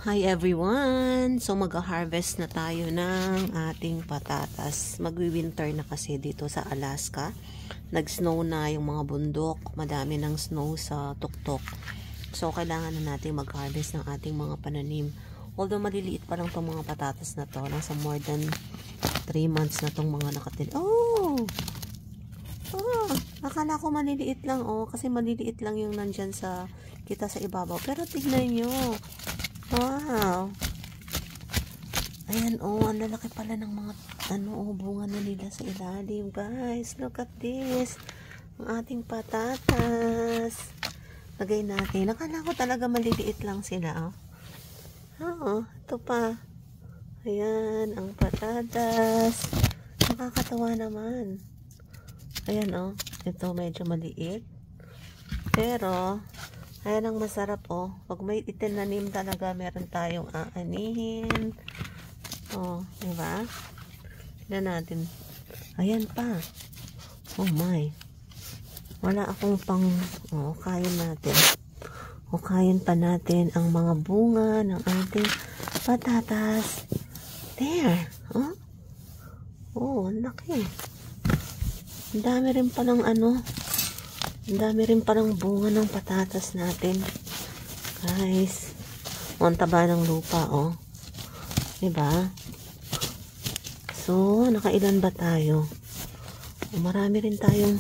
Hi everyone! So mag-harvest na tayo ng ating patatas. Magwi-winter na kasi dito sa Alaska. Nag-snow na yung mga bundok. Madami ng snow sa tuktok. So kailangan na natin mag-harvest ng ating mga pananim. Although maliliit pa lang itong mga patatas na to. Nasa more than 3 months na itong mga nakatil. Oh! Oh! Akala ko maliliit lang. Oh, kasi maliliit lang yung nandyan sa kita sa ibabaw. Pero tignan nyo. Wow! Ayan, oh, ang lalaki pala ng mga, bunga na nila sa ilalim, guys. Look at this. Ang ating patatas. Lagay natin. Nakala ko talaga maliliit lang sila, oh. Oo, ito pa. Ayan, ang patatas. Nakakatawa naman. Ayan, oh. Ito medyo maliit. Pero, ayan ang masarap, oh. Pag may itinanim talaga, meron tayong aanihin. Oh, diba? Tignan natin. Ayan pa. Oh my. Wala akong pang, kain natin. Kain pa natin ang mga bunga ng ating patatas. There. Oh, ang laki. Ang dami rin palang ang dami rin palang bunga ng patatas natin. Guys. Ang taba ng lupa, oh. Diba? So, nakailan ba tayo? Marami rin tayong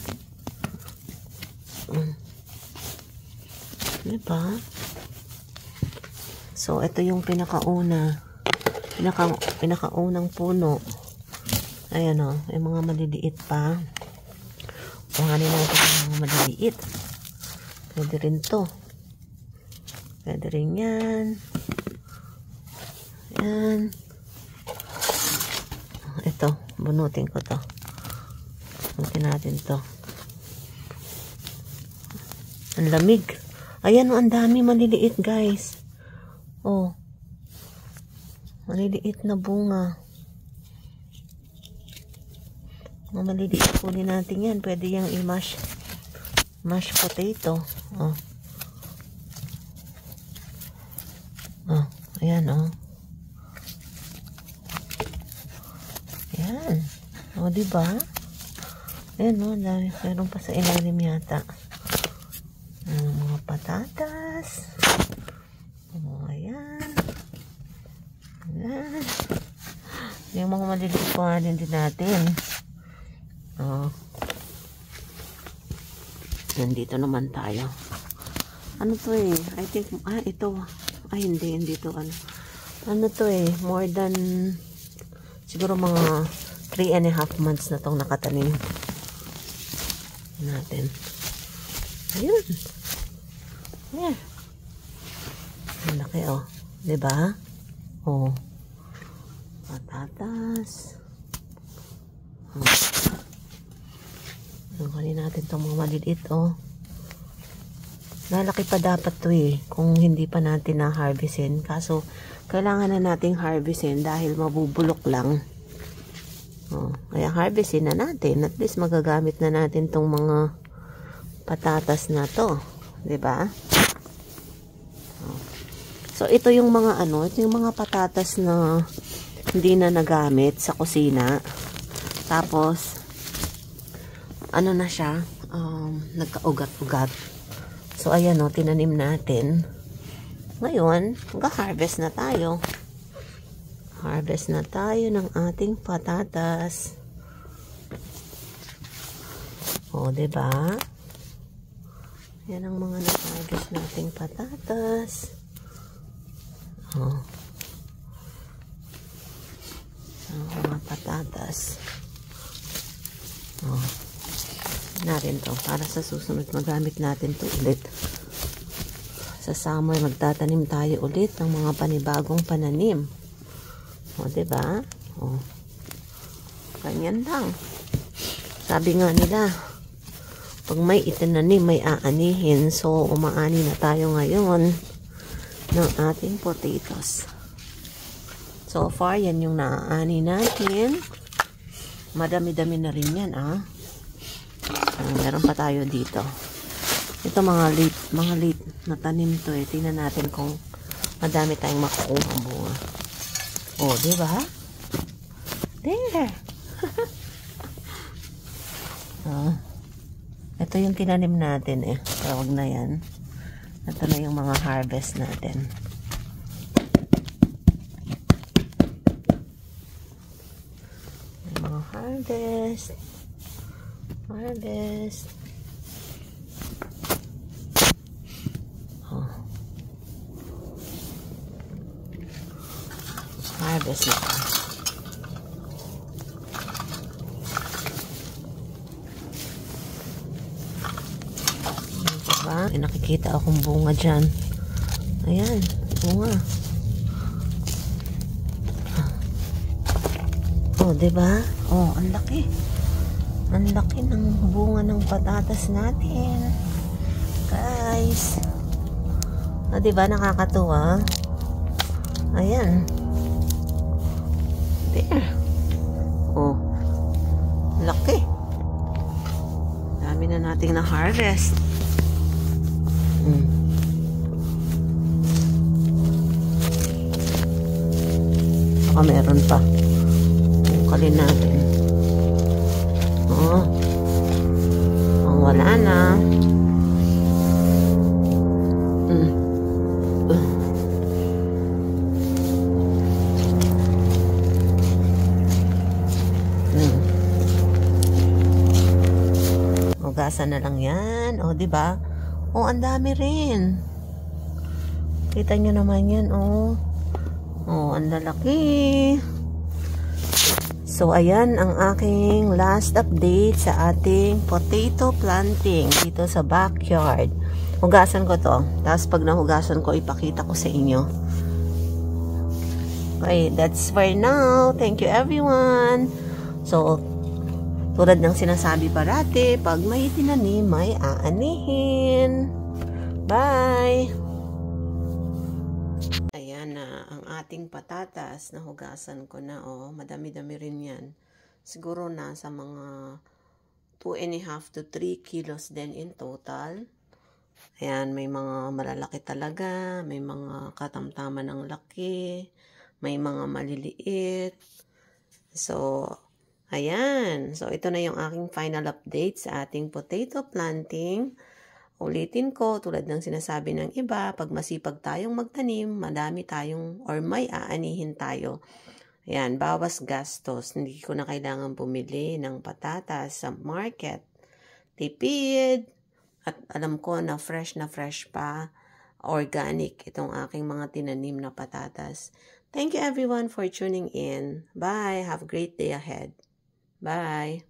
diba? So, ito yung pinakaunang puno. Ayan, oh. May mga maliliit pa. Kuhanin natin yung mga maliliit. Pwede rin to. Pwede rin yan. Yan. Ito. Bunutin ko to. Bunutin natin to. Ang lamig. Ayan, ang dami maliliit, guys. Oh. Maliliit na bunga. Mga maliliit, kunin natin yan. Pwede yung i-mash potato. Oh. Oh, ayan, oh. Ayan. Oh, diba? Ayan, oh. Meron pa sa ilalim yata. Mga patatas. Oh, ayan. Ayan. Yung mga maliliit pa din natin. Oh. Nandito naman tayo. Ano to eh? I think, ito. Ay, hindi to. Ano to eh? More than, siguro mga 3.5 months na tong nakatanim. Natin. Ayun. Yeah. Ang laki, oh. Diba? Oh. Patatas. Oh. Kunin natin itong mga maliliit, oh. Lalaki pa dapat to eh, kung hindi pa natin na-harvestin. Kaso, kailangan na nating harvestin dahil mabubulok lang. Oh, kaya harvestin na natin. At least magagamit na natin itong mga patatas na to. Diba? Oh. So, ito yung mga ito yung mga patatas na hindi na nagamit sa kusina. Tapos, na siya, nagka-ugat-ugat. So, ayan, tinanim natin. Ngayon, mag-harvest na tayo. Harvest na tayo ng ating patatas. O, diba? Yan ang mga na-harvest nating patatas. O. Mga patatas. O. Natin to para sa susunod magamit natin to ulit. Sa summer magtatanim tayo ulit ng mga panibagong pananim. O, diba? O. Ganyan lang. Sabi nga nila, pag may itinanim, may aanihin. So, umaani na tayo ngayon ng ating potatoes. So far, yan yung naaani natin. Madami-dami na rin yan, meron pa tayo dito. Ito mga late na tanim to eh. Tingnan natin kung Madami tayong makukuha bunga. Oh, di ba? There. Ito yung tinanim natin eh. Tawag na yan. Ito na yung mga harvest natin. Yung mga harvest. Harvest. Oh. Harvest na. Diba? May nakikita akong bunga dyan. Ayan, bunga. Oh, diba? Oh, ang laki. Ang laki ng bunga ng patatas natin. Guys. Oh, diba? Nakakatuwa. Ayan. There. Oh. Laki. Dami na nating na-harvest. Baka meron pa. Bukalin natin. Oh. Oh, wala na. Hugasan na lang yan. O, diba? O, ang dami rin. Kita nyo naman yan, o. O, ang lalaki. So, ayan ang aking last update sa ating potato planting dito sa backyard. Hugasan ko to. Tapos, pag nahugasan ko, ipakita ko sa inyo. Okay, that's for now. Thank you, everyone. So, tulad ng sinasabi parati, pag may tinanim, may aanihin. Bye! Ayan na, ang ating patatas, nahugasan ko na, oh. Madami-dami rin yan. Siguro nasa mga 2.5 to 3 kilos din in total. Ayan, may mga malalaki talaga, may mga katamtaman ng laki, may mga maliliit. So, ayan. So, ito na yung aking final update sa ating potato planting. Ulitin ko, tulad ng sinasabi ng iba, pag masipag tayong magtanim, madami tayong or may aanihin tayo. Ayan, bawas gastos. Hindi ko na kailangan bumili ng patatas sa market. Tipid. At alam ko na fresh pa, organic itong aking mga tinanim na patatas. Thank you everyone for tuning in. Bye. Have a great day ahead. Bye.